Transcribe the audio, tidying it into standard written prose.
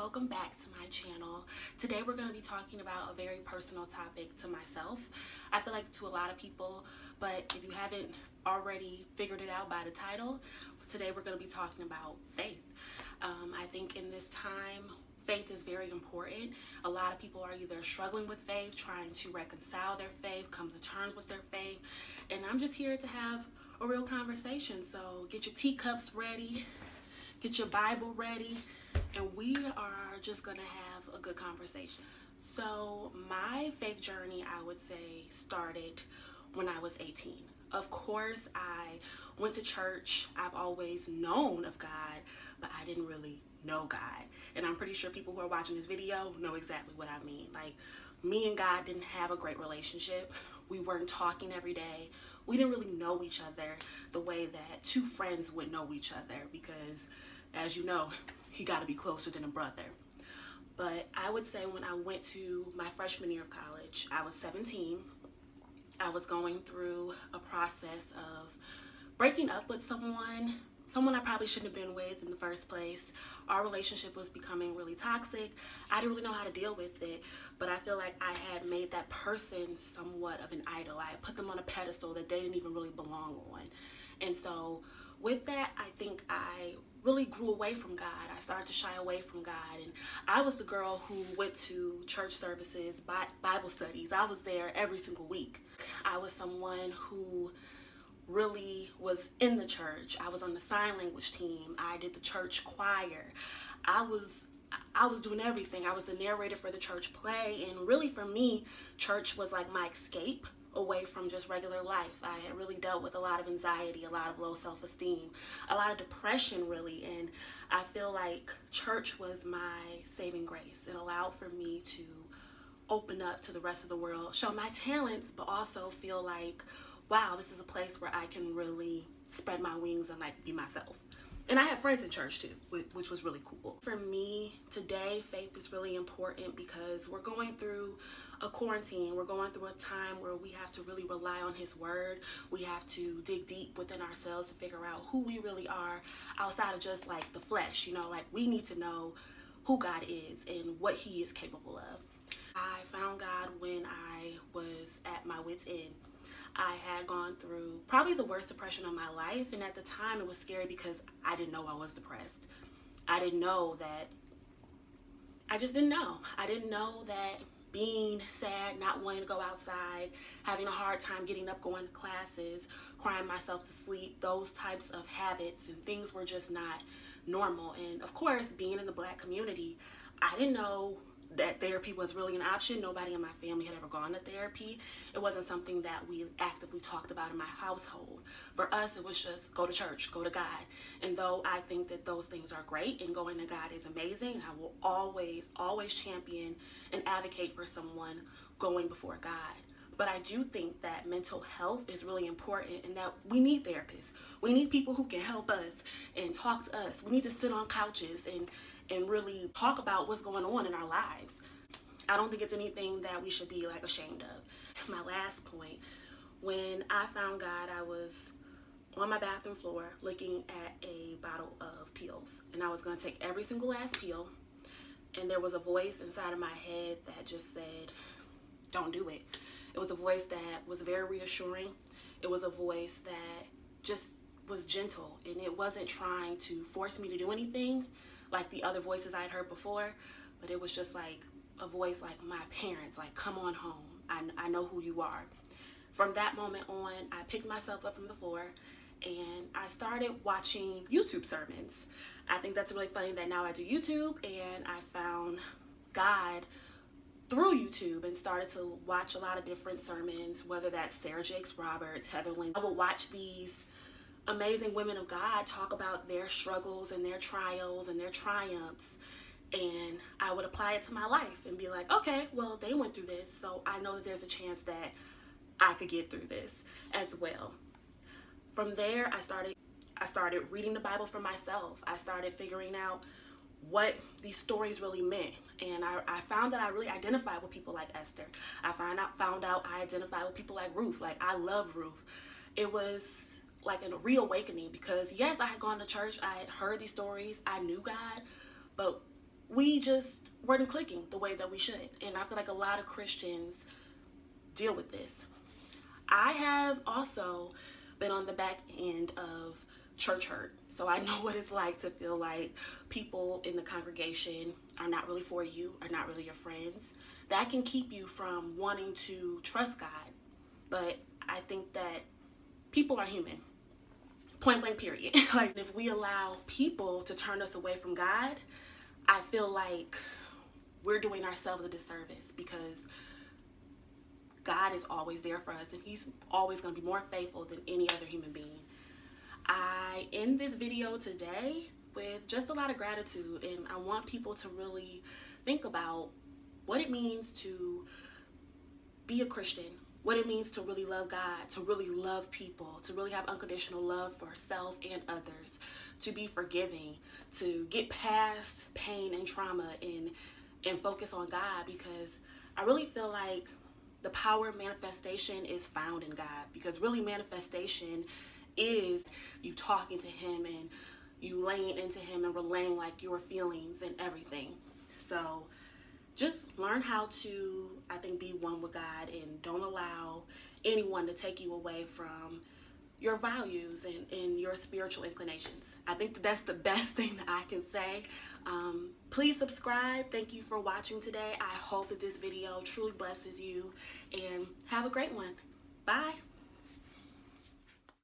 welcome back to my channel. Today we're going to be talking about a very personal topic to myself. I feel like to a lot of people, but if you haven't already figured it out by the title, today we're going to be talking about faith. I think in this time, faith is very important. A lot of people are either struggling with faith, trying to reconcile their faith, come to terms with their faith, and I'm just here to have a real conversation. So get your teacups ready, get your Bible ready, and we are just gonna have a good conversation. So my faith journey, I would say, started when I was 18. Of course, I went to church. I've always known of God, but I didn't really know God. And I'm pretty sure people who are watching this video know exactly what I mean. Like, me and God didn't have a great relationship. We weren't talking every day. We didn't really know each other the way that two friends would know each other, because as you know, you got to be closer than a brother. But I would say when I went to my freshman year of college, I was 17. I was going through a process of breaking up with someone I probably shouldn't have been with in the first place. Our relationship was becoming really toxic. I didn't really know how to deal with it, but I feel like I had made that person somewhat of an idol. I had put them on a pedestal that they didn't even really belong on. And so with that, I think I really grew away from God. I started to shy away from God. And I was the girl who went to church services, Bible studies. I was there every single week. I was someone who really was in the church. I was on the sign language team. I did the church choir. I was doing everything. I was a narrator for the church play. And really for me, church was like my escape away from just regular life. I had really dealt with a lot of anxiety, a lot of low self-esteem, a lot of depression really, and I feel like church was my saving grace. It allowed for me to open up to the rest of the world, show my talents, but also feel like, wow, this is a place where I can really spread my wings and like be myself. And I had friends in church too, which was really cool. For me, today, faith is really important because we're going through a quarantine. We're going through a time where we have to really rely on His Word. We have to dig deep within ourselves to figure out who we really are outside of just like the flesh. You know, like we need to know who God is and what He is capable of. I found God when I was at my wit's end. I had gone through probably the worst depression of my life, and at the time it was scary because I didn't know I was depressed. I didn't know that, I just didn't know. I didn't know that being sad, not wanting to go outside, having a hard time getting up, going to classes, crying myself to sleep, those types of habits and things were just not normal. And of course, being in the Black community, I didn't know that therapy was really an option. Nobody in my family had ever gone to therapy. It wasn't something that we actively talked about in my household. For us, it was just go to church, go to God. And though I think that those things are great and going to God is amazing, I will always champion and advocate for someone going before God. But I do think that mental health is really important and that we need therapists. We need people who can help us and talk to us. We need to sit on couches and really talk about what's going on in our lives. I don't think it's anything that we should be like ashamed of. My last point, when I found God, I was on my bathroom floor looking at a bottle of pills, and I was going to take every single last pill, and there was a voice inside of my head that just said, don't do it. It was a voice that was very reassuring. It was a voice that just was gentle, and it wasn't trying to force me to do anything like the other voices I'd heard before, but it was just like a voice like my parents, like, come on home. I know who you are. From that moment on, I picked myself up from the floor and I started watching YouTube sermons. I think that's really funny that now I do YouTube, and I found God through YouTube and started to watch a lot of different sermons, whether that's Sarah Jakes Roberts, Heather Lynn. I would watch these amazing women of God talk about their struggles and their trials and their triumphs, and I would apply it to my life and be like, okay, well, they went through this, so I know that there's a chance that I could get through this as well. From there, I started reading the Bible for myself. I started figuring out what these stories really meant, and I found that I really identified with people like Esther. I found out I identified with people like Ruth. Like, I love Ruth. It was like a reawakening because yes, I had gone to church, I had heard these stories, I knew God, but we just weren't clicking the way that we should. And I feel like a lot of Christians deal with this. I have also been on the back end of church hurt. So I know what it's like to feel like people in the congregation are not really for you, are not really your friends. That can keep you from wanting to trust God. But I think that people are human. Point blank, period. Like, if we allow people to turn us away from God, I feel like we're doing ourselves a disservice, because God is always there for us, and he's always going to be more faithful than any other human being. I end this video today with just a lot of gratitude, and I want people to really think about what it means to be a Christian, what it means to really love God, to really love people, to really have unconditional love for self and others, to be forgiving, to get past pain and trauma and focus on God, because I really feel like the power of manifestation is found in God, because really manifestation is you talking to him and you laying into him and relaying like your feelings and everything. So just learn how to, I think, be one with God, and don't allow anyone to take you away from your values and your spiritual inclinations. I think that's the best thing that I can say. Please subscribe. Thank you for watching today. I hope that this video truly blesses you, and have a great one. Bye.